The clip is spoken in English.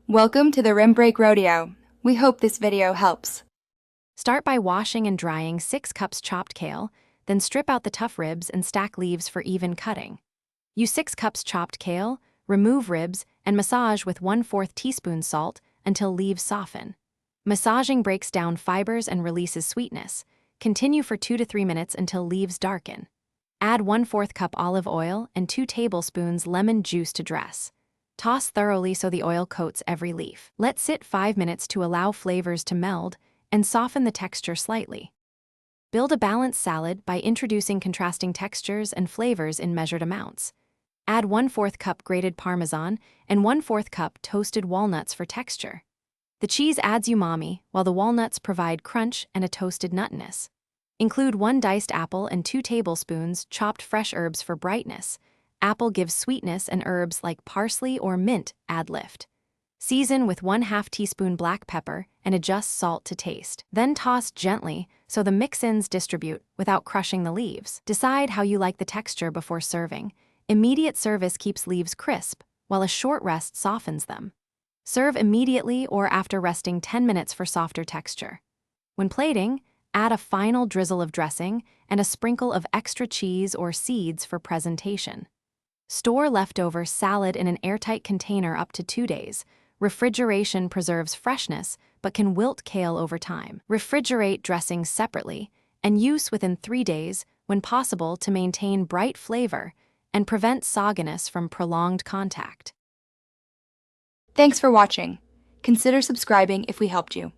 Welcome to the Rim Break Rodeo. We hope this video helps. Start by washing and drying 6 cups chopped kale, then strip out the tough ribs and stack leaves for even cutting. Use 6 cups chopped kale, remove ribs, and massage with 1/4 teaspoon salt until leaves soften. Massaging breaks down fibers and releases sweetness. Continue for 2 to 3 minutes until leaves darken. Add 1/4 cup olive oil and 2 tablespoons lemon juice to dress. Toss thoroughly so the oil coats every leaf. Let sit 5 minutes to allow flavors to meld and soften the texture slightly. Build a balanced salad by introducing contrasting textures and flavors in measured amounts. Add 1/4 cup grated Parmesan and 1/4 cup toasted walnuts for texture. The cheese adds umami, while the walnuts provide crunch and a toasted nuttiness. Include 1 diced apple and 2 tablespoons chopped fresh herbs for brightness. Apple gives sweetness, and herbs like parsley or mint add lift. Season with 1/2 teaspoon black pepper and adjust salt to taste. Then toss gently so the mix-ins distribute without crushing the leaves. Decide how you like the texture before serving. Immediate service keeps leaves crisp, while a short rest softens them. Serve immediately or after resting 10 minutes for softer texture. When plating, add a final drizzle of dressing and a sprinkle of extra cheese or seeds for presentation. Store leftover salad in an airtight container up to 2 days. Refrigeration preserves freshness but can wilt kale over time. Refrigerate dressings separately and use within 3 days when possible to maintain bright flavor and prevent sogginess from prolonged contact. Thanks for watching. Consider subscribing if we helped you.